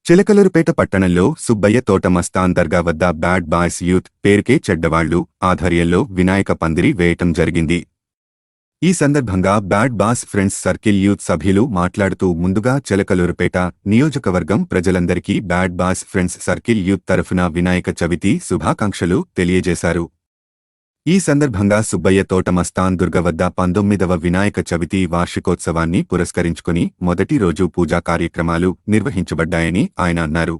చిలకలూరుపేట పట్టణంలో సుబ్బయ్య తోట మస్తాన్ దర్గా వద్ద బ్యాడ్ బాయ్స్ యూత్ పేరుకే చెడ్డవాళ్లు ఆధ్వర్యంలో వినాయక పందిరి వేయటం జరిగింది. ఈ సందర్భంగా bad boss friends circle youth సభ్యులు మాట్లాడుతూ ముందుగా చిలకలూరుపేట నియోజకవర్గం ప్రజలందరికీ bad boss friends circle youth తరఫున వినాయక చవితి శుభాకాంక్షలు తెలియజేశారు. ఈ సందర్భంగా సుబ్బయ్య తోట మస్తాన్ దుర్గ వద్ద 19వ వినాయక చవితి వార్షికోత్సవాన్ని పురస్కరించుకుని మొదటి రోజు పూజా కార్యక్రమాలు నిర్వహించబడ్డాయని ఆయన అన్నారు.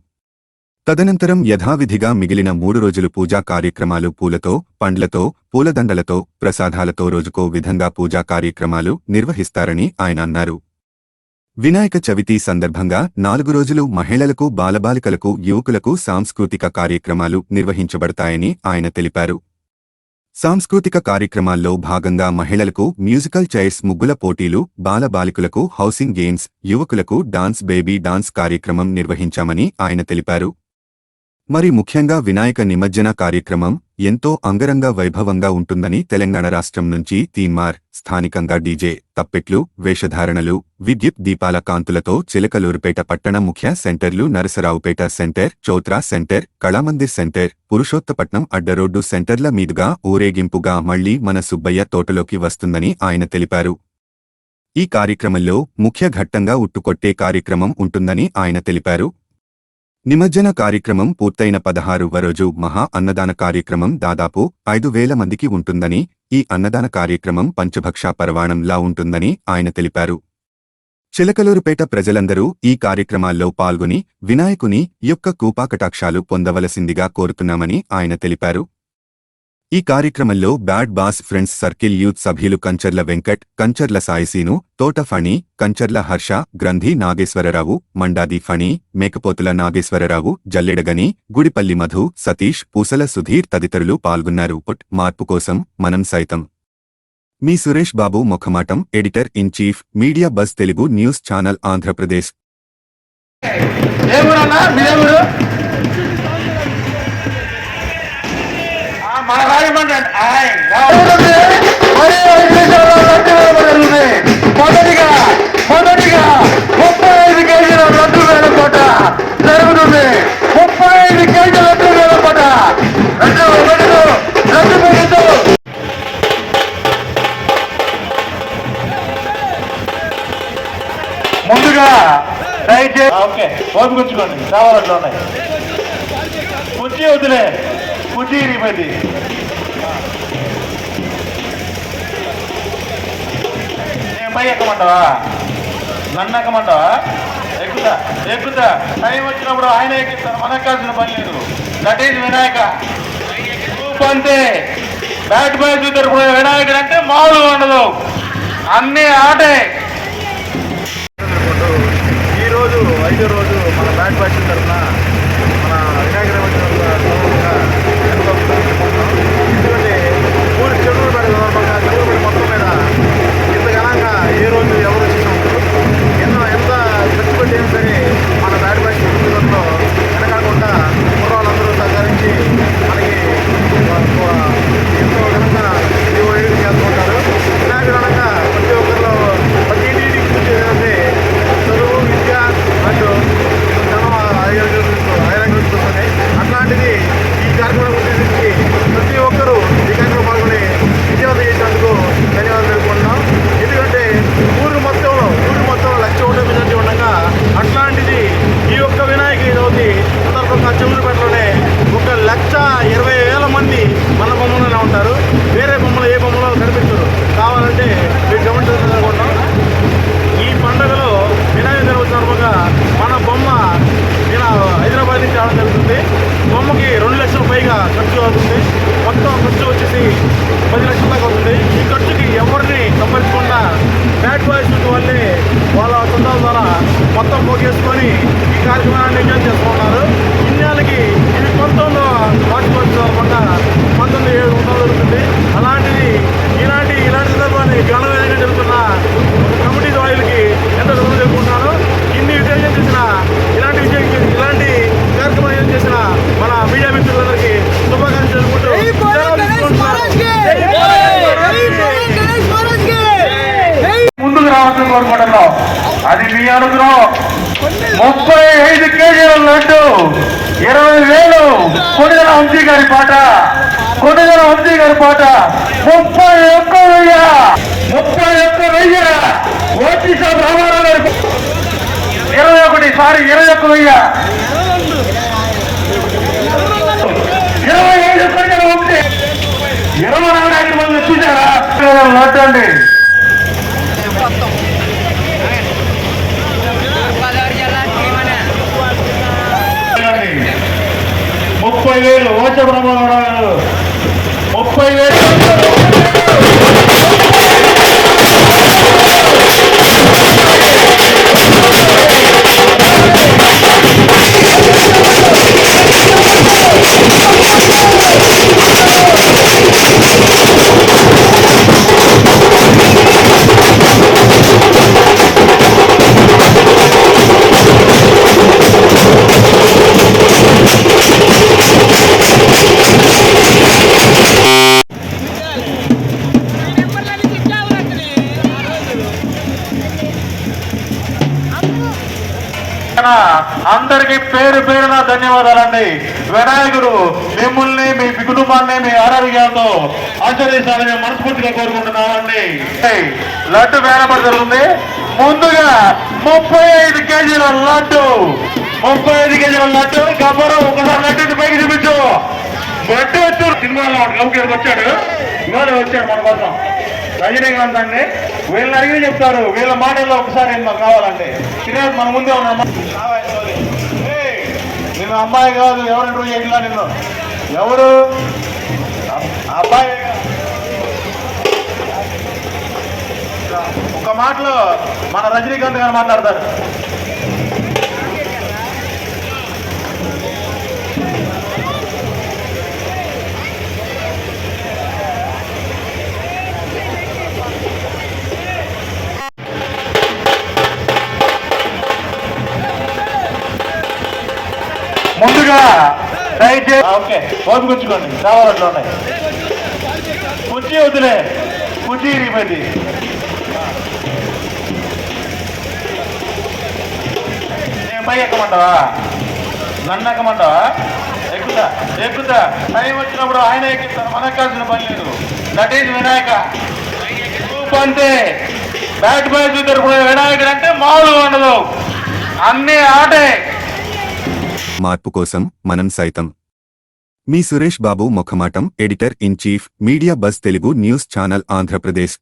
తదనంతరం యథావిధిగా మిగిలిన 3 రోజులు పూజా కార్యక్రమాలు పూలతో, పండ్లతో, పూలదండలతో, ప్రసాదాలతో రోజుకో విధంగా పూజా కార్యక్రమాలు నిర్వహిస్తారని ఆయన అన్నారు. వినాయక చవితి సందర్భంగా 4 రోజులు మహిళలకు, బాలబాలికలకు, యువకులకు సాంస్కృతిక కార్యక్రమాలు నిర్వహించబడతాయని ఆయన తెలిపారు. సాంస్కృతిక కార్యక్రమాల్లో భాగంగా మహిళలకు మ్యూజికల్ చైర్స్ ముగ్గుల పోటీలు, బాలబాలికలకు హౌసింగ్ గేమ్స్, యువకులకు డాన్స్ బేబీ డాన్స్ కార్యక్రమం నిర్వహించామని ఆయన తెలిపారు. మరి ముఖ్యంగా వినాయక నిమజ్జన కార్యక్రమం ఎంతో అంగరంగ వైభవంగా ఉంటుందని తెలంగాణ రాష్ట్రం నుంచి తీన్మార్, స్థానికంగా డీజే, తప్పెట్లు, వేషధారణలు, విద్యుత్ దీపాల కాంతులతో చిలకలూరుపేట పట్టణ ముఖ్య సెంటర్లు Narasaraopet centre, Chowtra centre, Kalamandir centre, Purushottapatnam అడ్డరోడ్డు సెంటర్ల మీదుగా ఊరేగింపుగా మళ్లీ మన సుబ్బయ్య తోటలోకి వస్తుందని ఆయన తెలిపారు. ఈ కార్యక్రమంలో ముఖ్య ఘట్టంగా ఉట్టుకొట్టే కార్యక్రమం ఉంటుందని ఆయన తెలిపారు. నిమజ్జన కార్యక్రమం పూర్తయిన 16వ రోజు మహా అన్నదాన కార్యక్రమం దాదాపు 5,000 మందికి ఉంటుందని, ఈ అన్నదాన కార్యక్రమం పంచభక్ష పరవాణంలా ఉంటుందని ఆయన తెలిపారు. చిలకలూరుపేట ప్రజలందరూ ఈ కార్యక్రమాల్లో పాల్గొని వినాయకుని యొక్క కృపాకటాక్షాలు పొందవలసిందిగా కోరుతున్నామని ఆయన తెలిపారు. ఈ కార్యక్రమంలో bad boss friends circle youth సభ్యులు కంచర్ల వెంకట్, కంచర్ల సాయిసీను, తోట ఫణి, కంచర్ల హర్ష, గ్రంథి నాగేశ్వరరావు, మండాది ఫణి, మేకపోతుల నాగేశ్వరరావు, జల్లెడగని, గుడిపల్లి మధు, సతీష్, పూసల సుధీర్ తదితరులు పాల్గొన్నారు. మార్పు కోసం మనం సైతం. మీ సురేష్ బాబు మొఖమాటం, editor in chief, media buzz Telugu news channel Andhra Pradesh. మొదటిగా 35 కేజీల లడ్డు వేలకోట జరుగుతుంది. 35 కేజీల లడ్డు వేలకోట లడ్డు పేరుతో ముందుగా దయచేసి ఓపికొచ్చుకోండి. రావాలంటే ఉన్నాయి కుర్చీ వద్దులే, కుర్చీ ఇరిగిపోయింది. పై ఎక్కమంటావా, నన్ను ఎక్కమంటావా? ఎక్కుతా టైం వచ్చినప్పుడు ఆయన ఎక్కిస్తారు, మనకు కాల్సిన పని లేదు. దట్ ఈజ్ వినాయక అంతే. బ్యాట్ బాయ్స్ తరపున వినాయకుడు అంటే మామూలు ఉండదు, అన్ని ఆటే. ఈరోజు 5వ రోజు మన బ్యాట్ బాయ్స్ తరఫున మన వినాయకుడు ఎందుకంటే ఊరు చెరువులు పెడ సందర్భంగా చెరువులు మొత్తం మీద ఇంత ఘనంగా ఏ రోజు ఎవరు చేసినప్పుడు ఎంత ఖర్చుపెట్టేం సరే మన బ్యాట్ బాయ్స్ కుటుంబంలో వెనకాకుండా కుర్రాళ్ళందరూ సహకరించి మనకి ఎంతో ఘనంగా వేడుక చేస్తుంటారు. వినాయకుడు అనగా ప్రతి ఒక్కరిలో ప్రతి ఇంటికి చూసేదంటే చదువు, విద్య అండ్ ధనం ఐరాగ్రహిస్తుంది. అట్లాంటిది ఈ కార్యక్రమం ఉద్దేశించి ప్రతి ఒక్కరూ ఈ కార్యక్రమం పాల్గొని విజయవంతం చేసినందుకు ధన్యవాదాలు తెలుపుకుంటున్నాం. ఎందుకంటే ఊరు మొత్తంలో 1,00,000 ఉండగా అట్లాంటిది ఈ యొక్క వినాయక చవితి సందర్భంగా చెవులపేటలోనే 1,20,000 మంది మన బొమ్మలోనే ఉంటారు. వేరే బొమ్మలు ఏ బొమ్మలో కనిపించరు. కావాలంటే మీరు గమనించాలనుకుంటున్నాం. ఈ పండుగలో వినాయక చవితి సందర్భంగా మన బొమ్మ హైదరాబాద్ నుంచి రావడం జరుగుతుంది. బొమ్మకి 2 లక్షల పైగా ఖర్చు అవుతుంది. మొత్తం ఖర్చు వచ్చేసి 10 లక్షల దాకా అవుతుంది. ఈ ఖర్చుకి ఎవరిని సంపాదించకుండా బ్యాట్ బాయ్స్ వల్లే వాళ్ళ సొంతాల ద్వారా మొత్తం పోగేసుకొని ఈ కార్యక్రమాన్ని ఎంజాయ్ చేసుకుంటున్నారు. ఇన్నేళ్ళకి ఇది 19వ వార్షికోత్సవం పట్ల 1907 జరుగుతుంది. అలాంటిది ఇలాంటి సందర్భాన్ని ఘనంగా జరుగుతున్న కమిటీ సభ్యులకి ఎంతో గౌరవం చెప్పుకుంటున్నాను. ఇన్ని విజయం చేసిన ఇలాంటి కార్యక్రమం చేసిన మన మీడియా మిత్రులందరికీ శుభాకాంక్షలు తెలుపుకుంటూ ముందుకు రావాలని కోరుకుంటున్నాం. అది మీ అనుగ్రహం. 35 కేజీల లడ్డు 20,000 కొనిదల వంశీ గారి పాట 31,000 ఓటీ షాప్ రామారావు గారి 21,000 25 కొనిదల వంశీ 24 మంది చూసారా లడ్డు అండి. 30,000 ఓచ బ్రహ్మగారు 30,000 అందరికీ పేరు పేరున ధన్యవాదాలండి. వినాయకుడు మిమ్మల్ని మీ కుటుంబాన్ని మీ ఆరోగ్యాలతో ఆచరిస్తారని మనస్ఫూర్తిగా కోరుకుంటున్నామండి. లడ్డు వేలపడి జరుగుతుంది. ముందుగా 35 కేజీల లడ్డు 35 కేజీల లడ్డు గబ్బరు ఒకసారి లడ్డు పైకి చూపించు. లడ్డు వచ్చాడు సినిమాలో వచ్చాడు ఇవాళ వచ్చాడు మన కోసం రజనీకాంత్ అండి. వీళ్ళని అడిగి చెప్తారు. వీళ్ళ మాటల్లో ఒకసారి మాకు కావాలండి. తినేది మన ముందే ఉన్నాం. నిన్ను అమ్మాయి కాదు ఎవరు ఇంటర్వ్యూ చేయాల నిన్ను ఎవరు అబ్బాయి ఒక మాటలో మన రజనీకాంత్ గారు మాట్లాడతారు. ముందుగా దయచేసి ఓకే ఓపికొచ్చుకోండి. కావాలట్లు ఉన్నాయి. కుర్చీ వద్దులే, కుర్చీ ఇరిగిపోయింది. నేను పై ఎక్కమంటావా? నన్ను ఎక్కమంటావా? ఎక్కుతా టైం వచ్చినప్పుడు ఆయన ఎక్కిస్తారు. మనకు కాల్సిన పని లేదు. దట్ ఈజ్ వినాయక అంతే. బ్యాట్ బాయ్ తరపున వినాయకుడు అంటే మామూలుగా ఉండదు. అన్ని ఆటే. మార్పు కోసం మనం సైతం. మీ సురేష్ బాబు ముఖమాటం, editor in chief, media buzz Telugu news channel, Andhra Pradesh.